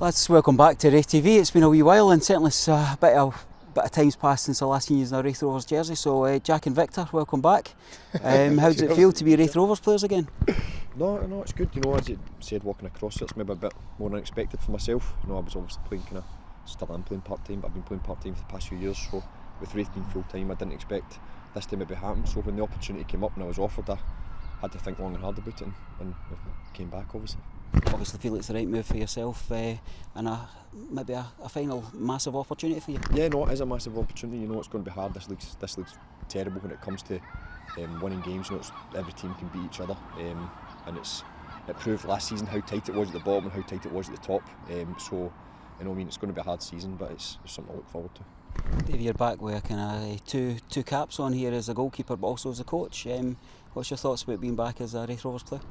Lads, welcome back to Raith TV. It's been a wee while and certainly a bit of time's passed since I last seen you in a Raith Rovers jersey, so Jack and Victor, welcome back. How does it feel to be Raith Rovers players again? No, it's good. As you said, walking across it's maybe a bit more unexpected for myself. I was obviously playing still am playing part-time, but I've been playing part-time for the past few years, so with Raith being full-time I didn't expect this to maybe happen, so when the opportunity came up and I was offered, I had to think long and hard about it and came back obviously. Obviously feel it's the right move for yourself and maybe a final massive opportunity for you. Yeah, no, it is a massive opportunity. It's going to be hard. This league's terrible when it comes to winning games. Every team can beat each other, and it proved last season how tight it was at the bottom and how tight it was at the top. So it's going to be a hard season, but it's something to look forward to. Dave, you're back with two caps on here as a goalkeeper but also as a coach. What's your thoughts about being back as a Raith Rovers player?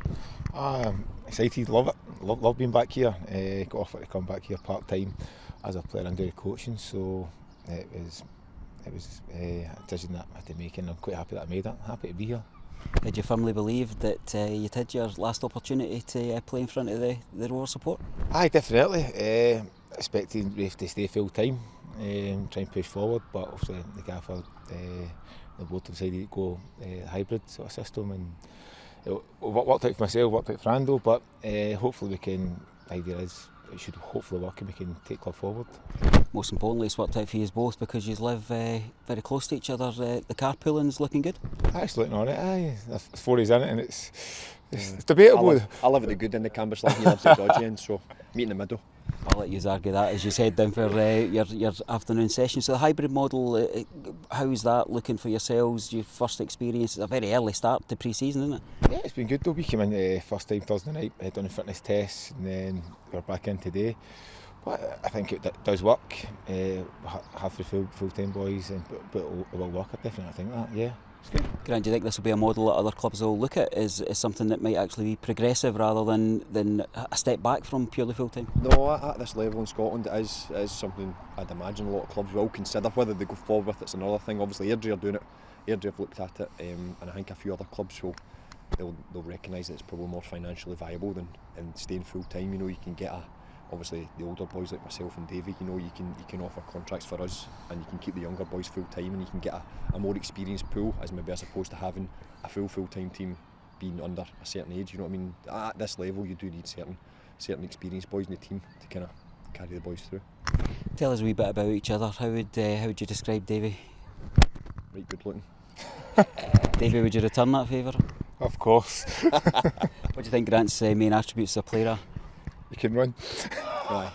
Excited, love it. Love being back here. Got offered to come back here part time as a player and do the coaching, so it was a decision that I had to make, and I'm quite happy that I made it. Happy to be here. Did your family believe that you'd had your last opportunity to play in front of the Rovers support? Aye, definitely. Expecting Raith to stay full time, try and push forward, but obviously the gaffer, the board decided to go hybrid sort of system, and it worked out for myself, worked out for Ando, but hopefully the idea is it should hopefully work and we can take club forward. Most importantly, it's worked out for you both because you live very close to each other. The carpooling's looking good. It's looking on it, aye. There's 4 days in it and it's debatable. I live at the good end of Cambuslang, he lives at the dodgy end, so meet in the middle. I'll let you argue that as you said down for your afternoon session. So the hybrid model, how's that looking for yourselves? Your first experience, it's a very early start to pre-season, isn't it? Yeah, it's been good though. We came in first time Thursday night, had done a fitness test, and then we're back in today. But I think it does work. Have the full-time boys, but it will work. I definitely think that, yeah. Grant, do you think this will be a model that other clubs will look at as something that might actually be progressive rather than a step back from purely full-time? No, at this level in Scotland it is something I'd imagine a lot of clubs will consider. Whether they go forward with it's another thing. Obviously Airdrie are doing it, Airdrie have looked at it, and I think a few other clubs they'll recognise that it's probably more financially viable than staying full-time. You can get obviously the older boys like myself and Davey, you can offer contracts for us and you can keep the younger boys full time and you can get a more experienced pool as opposed to having a full-time team being under a certain age. At this level you do need certain experienced boys in the team to kind of carry the boys through. Tell us a wee bit about each other. How would you describe Davey? Right, good looking. Davey, would you return that favour? Of course. What do you think Grant's main attributes as a player are? You can run. Right.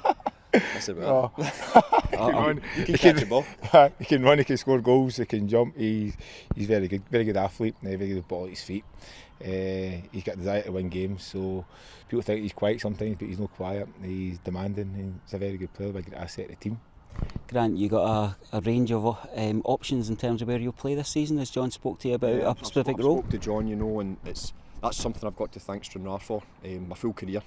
That's about it. He can run. You can catch a ball. He can run, he can score goals, he can jump. He's very good athlete, very good with the ball at his feet. He's got the desire to win games, so people think he's quiet sometimes, but he's not quiet. He's demanding, and he's a very good player, a good asset to the team. Grant, you got a range of options in terms of where you'll play this season, as John spoke to you about a specific role. I spoke to John, and that's something I've got to thank Stranraer for. My full career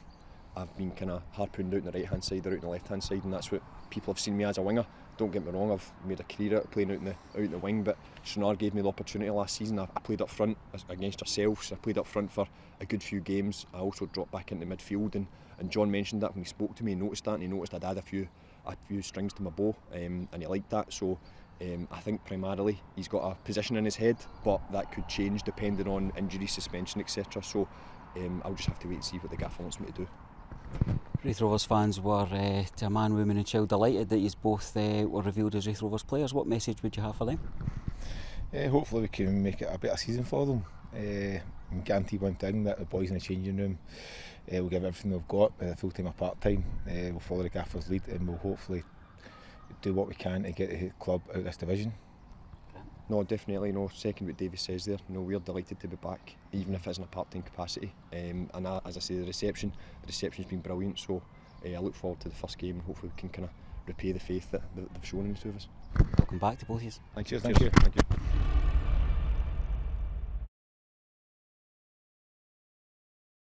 I've been kind of harpooned out on the right hand side or out on the left hand side, and that's what people have seen me as a winger. Don't get me wrong, I've made a career out of playing out in the wing, but Stranraer gave me the opportunity last season. I played up front against ourselves. I played up front for a good few games. I also dropped back into midfield, and John mentioned that when he spoke to me. He noticed that, and he noticed I'd had a few strings to my bow, and he liked that. So I think primarily he's got a position in his head, but that could change depending on injury, suspension, etc. So I'll just have to wait and see what the gaffer wants me to do. Raith Rovers fans were, to a man, woman and child, delighted that you both were revealed as Raith Rovers players. What message would you have for them? Hopefully we can make it a better season for them. And guarantee one thing, that the boys in the changing room will give everything they've got, whether full-time or part-time. We'll follow the gaffer's lead and we'll hopefully do what we can to get the club out of this division. No, definitely. Second what Davey says there. We're delighted to be back, even if it's in a part-time capacity. And as I say, the reception's been brilliant. So I look forward to the first game and hopefully we can kind of repay the faith that they've shown in the two of us. Welcome back to both of you. Thank you.